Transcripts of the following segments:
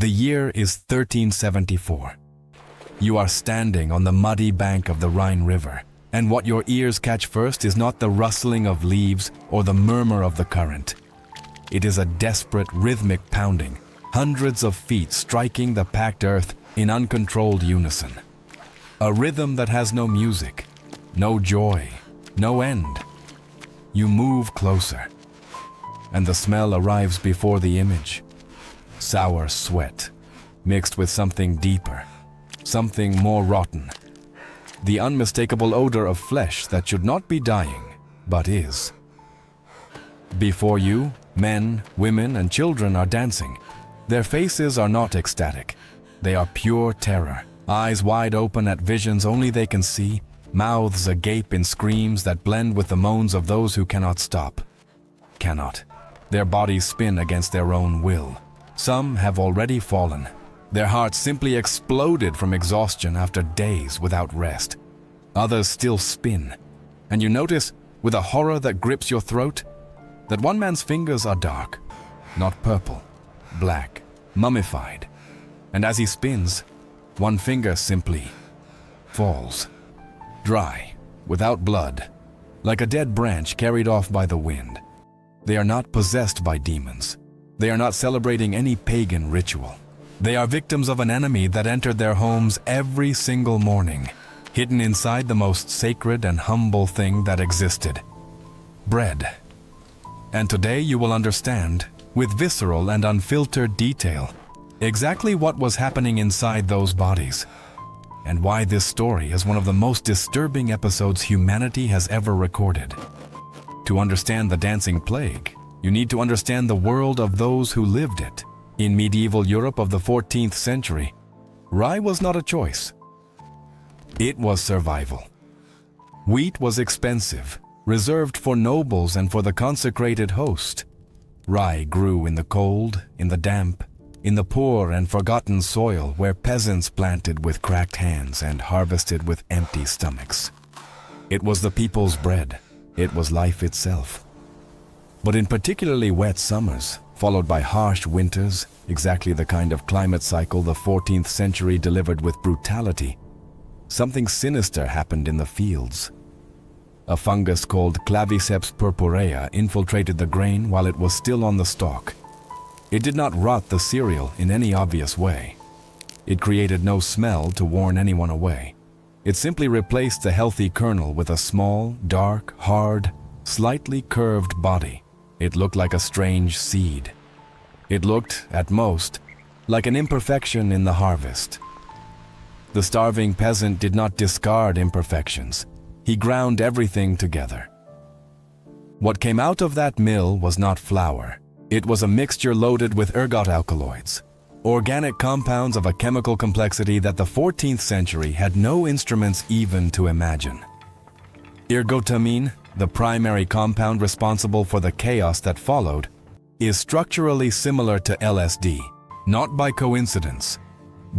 The year is 1374. You are standing on the muddy bank of the Rhine River, and what your ears catch first is not the rustling of leaves or the murmur of the current. It is a desperate rhythmic pounding, hundreds of feet striking the packed earth in uncontrolled unison. A rhythm that has no music, no joy, no end. You move closer, and the smell arrives before the image. Sour sweat, mixed with something deeper, something more rotten. The unmistakable odor of flesh that should not be dying, but is. Before you, men, women, and children are dancing. Their faces are not ecstatic. They are pure terror, eyes wide open at visions only they can see, mouths agape in screams that blend with the moans of those who cannot stop. Cannot. Their bodies spin against their own will. Some have already fallen. Their hearts simply exploded from exhaustion after days without rest. Others still spin. And you notice, with a horror that grips your throat, that one man's fingers are dark, not purple, black, mummified. And as he spins, one finger simply falls, dry, without blood, like a dead branch carried off by the wind. They are not possessed by demons. They are not celebrating any pagan ritual. They are victims of an enemy that entered their homes every single morning, hidden inside the most sacred and humble thing that existed: bread. And today you will understand, with visceral and unfiltered detail, exactly what was happening inside those bodies, and why this story is one of the most disturbing episodes humanity has ever recorded. To understand the dancing plague, you need to understand the world of those who lived it. In medieval Europe of the 14th century, rye was not a choice. It was survival. Wheat was expensive, reserved for nobles and for the consecrated host. Rye grew in the cold, in the damp, in the poor and forgotten soil where peasants planted with cracked hands and harvested with empty stomachs. It was the people's bread. It was life itself. But in particularly wet summers, followed by harsh winters, exactly the kind of climate cycle the 14th century delivered with brutality, something sinister happened in the fields. A fungus called Claviceps purpurea infiltrated the grain while it was still on the stalk. It did not rot the cereal in any obvious way. It created no smell to warn anyone away. It simply replaced the healthy kernel with a small, dark, hard, slightly curved body. It looked like a strange seed. It looked, at most, like an imperfection in the harvest. The starving peasant did not discard imperfections. He ground everything together. What came out of that mill was not flour. It was a mixture loaded with ergot alkaloids, organic compounds of a chemical complexity that the 14th century had no instruments even to imagine. Ergotamine, the primary compound responsible for the chaos that followed, is structurally similar to LSD, not by coincidence.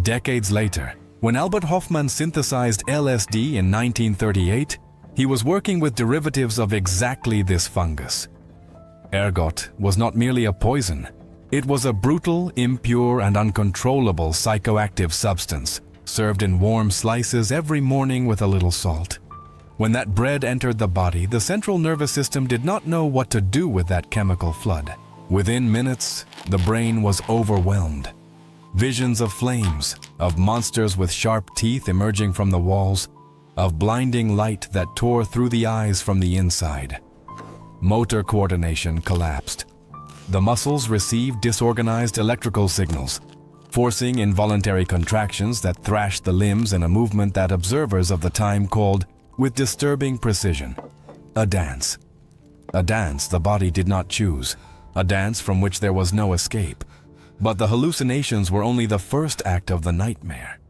Decades later, when Albert Hofmann synthesized LSD in 1938, he was working with derivatives of exactly this fungus. Ergot was not merely a poison. It was a brutal, impure, and uncontrollable psychoactive substance, served in warm slices every morning with a little salt. When that bread entered the body, the central nervous system did not know what to do with that chemical flood. Within minutes, the brain was overwhelmed. Visions of flames, of monsters with sharp teeth emerging from the walls, of blinding light that tore through the eyes from the inside. Motor coordination collapsed. The muscles received disorganized electrical signals, forcing involuntary contractions that thrashed the limbs in a movement that observers of the time called, with disturbing precision, a dance. A dance the body did not choose, a dance from which there was no escape. But the hallucinations were only the first act of the nightmare.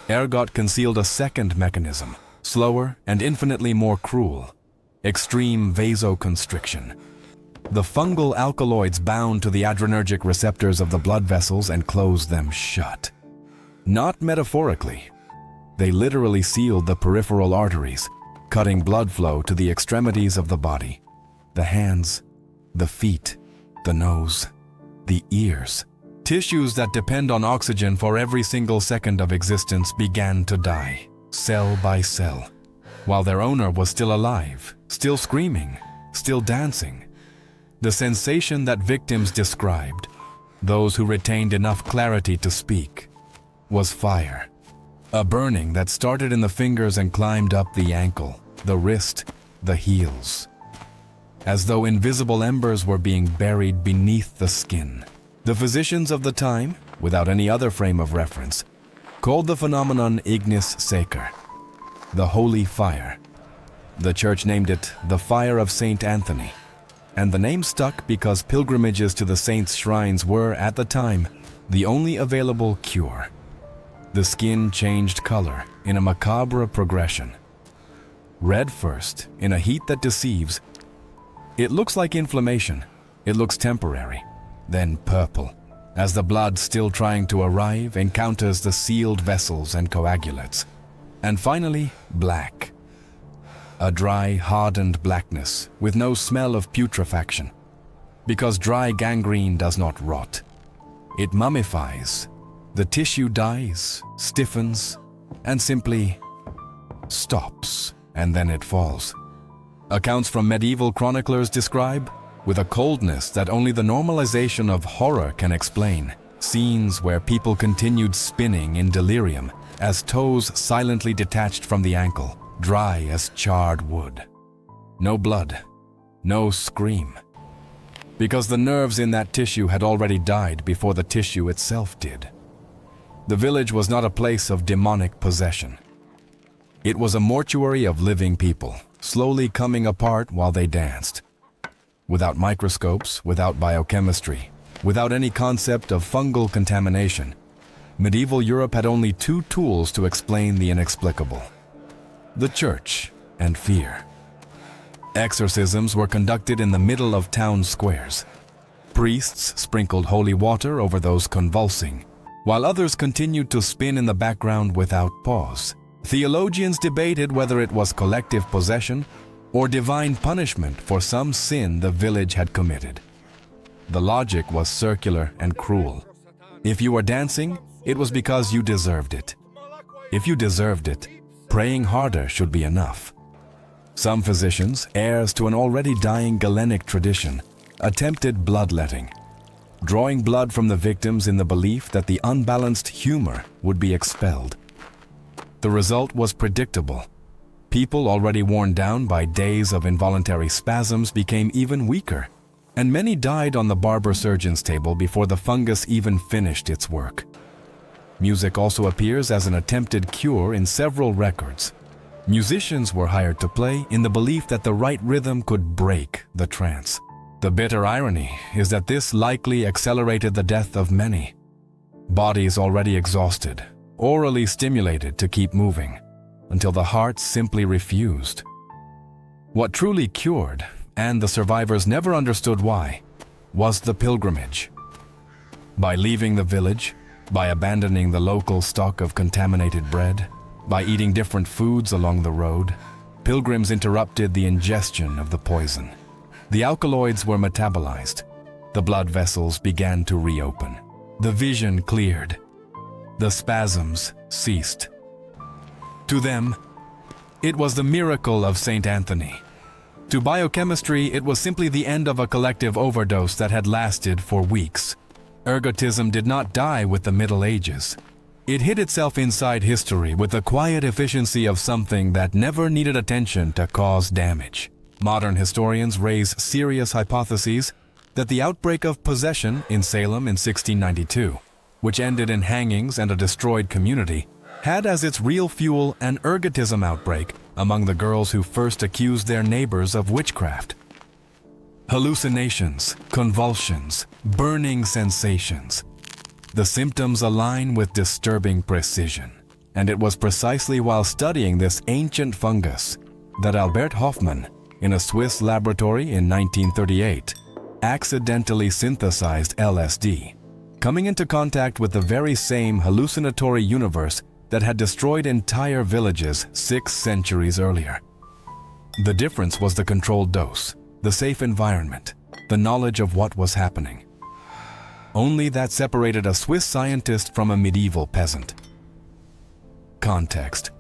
Ergot concealed a second mechanism, slower and infinitely more cruel: extreme vasoconstriction. The fungal alkaloids bound to the adrenergic receptors of the blood vessels and closed them shut. Not metaphorically. They literally sealed the peripheral arteries, cutting blood flow to the extremities of the body: the hands, the feet, the nose, the ears, Tissues that depend on oxygen for every single second of existence began to die, cell by cell, while their owner was still alive, still screaming, still dancing. The sensation that victims described, those who retained enough clarity to speak, was fire. A burning that started in the fingers and climbed up the ankle, the wrist, the heels, as though invisible embers were being buried beneath the skin. The physicians of the time, without any other frame of reference, called the phenomenon ignis sacer, the holy fire. The church named it the Fire of Saint Anthony, and the name stuck because pilgrimages to the saints' shrines were, at the time, the only available cure. The skin changed color in a macabre progression. Red first, in a heat that deceives. It looks like inflammation. It looks temporary. Then purple, as the blood still trying to arrive encounters the sealed vessels and coagulates. And finally, black. A dry, hardened blackness with no smell of putrefaction. Because dry gangrene does not rot. It mummifies. The tissue dies, stiffens, and simply stops, and then it falls. Accounts from medieval chroniclers describe, with a coldness that only the normalization of horror can explain, scenes where people continued spinning in delirium as toes silently detached from the ankle, dry as charred wood. No blood, no scream. Because the nerves in that tissue had already died before the tissue itself did. The village was not a place of demonic possession. It was a mortuary of living people, slowly coming apart while they danced. Without microscopes, without biochemistry, without any concept of fungal contamination, medieval Europe had only two tools to explain the inexplicable: the church and fear. Exorcisms were conducted in the middle of town squares. Priests sprinkled holy water over those convulsing, while others continued to spin in the background without pause. Theologians debated whether it was collective possession or divine punishment for some sin the village had committed. The logic was circular and cruel. If you were dancing, it was because you deserved it. If you deserved it, praying harder should be enough. Some physicians, heirs to an already dying Galenic tradition, attempted bloodletting, drawing blood from the victims in the belief that the unbalanced humor would be expelled. The result was predictable. People already worn down by days of involuntary spasms became even weaker, and many died on the barber surgeon's table before the fungus even finished its work. Music also appears as an attempted cure in several records. Musicians were hired to play in the belief that the right rhythm could break the trance. The bitter irony is that this likely accelerated the death of many. Bodies already exhausted, orally stimulated to keep moving, until the heart simply refused. What truly cured, and the survivors never understood why, was the pilgrimage. By leaving the village, by abandoning the local stock of contaminated bread, by eating different foods along the road, pilgrims interrupted the ingestion of the poison. The alkaloids were metabolized. The blood vessels began to reopen. The vision cleared. The spasms ceased. To them, it was the miracle of Saint Anthony. To biochemistry, it was simply the end of a collective overdose that had lasted for weeks. Ergotism did not die with the Middle Ages. It hid itself inside history with the quiet efficiency of something that never needed attention to cause damage. Modern historians raise serious hypotheses that the outbreak of possession in Salem in 1692, which ended in hangings and a destroyed community, had as its real fuel an ergotism outbreak among the girls who first accused their neighbors of witchcraft. Hallucinations, convulsions, burning sensations. The symptoms align with disturbing precision, and it was precisely while studying this ancient fungus that Albert Hofmann, in a Swiss laboratory in 1938, accidentally synthesized LSD, coming into contact with the very same hallucinatory universe that had destroyed entire villages 6 centuries earlier. The difference was the controlled dose, the safe environment, the knowledge of what was happening. only that separated a Swiss scientist from a medieval peasant. Context.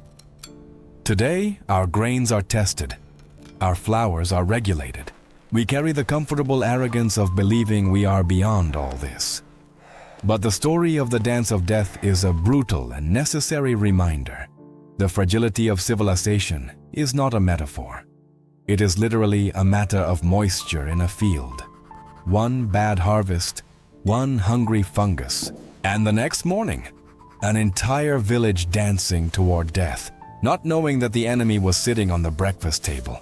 Today, our grains are tested. Our flowers are regulated. We carry the comfortable arrogance of believing we are beyond all this. But the story of the Dance of Death is a brutal and necessary reminder. The fragility of civilization is not a metaphor. It is literally a matter of moisture in a field. One bad harvest, one hungry fungus, and the next morning, an entire village dancing toward death, not knowing that the enemy was sitting on the breakfast table.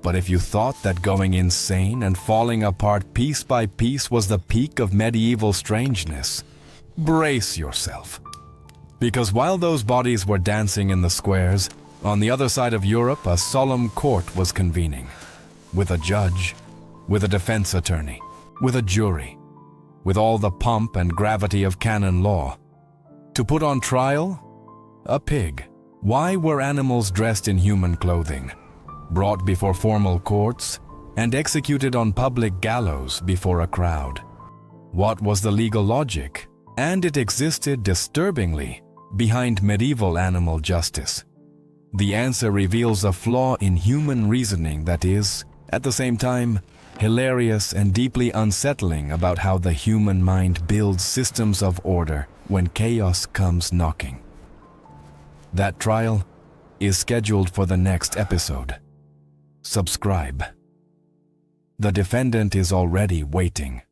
But if you thought that going insane and falling apart piece by piece was the peak of medieval strangeness, brace yourself. Because while those bodies were dancing in the squares, on the other side of Europe a solemn court was convening, with a judge, with a defense attorney, with a jury, with all the pomp and gravity of canon law. To put on trial, a pig. Why were animals dressed in human clothing, brought before formal courts, and executed on public gallows before a crowd? What was the legal logic? And it existed disturbingly behind medieval animal justice. The answer reveals a flaw in human reasoning that is, at the same time, hilarious and deeply unsettling about how the human mind builds systems of order when chaos comes knocking. That trial is scheduled for the next episode. Subscribe. The defendant is already waiting.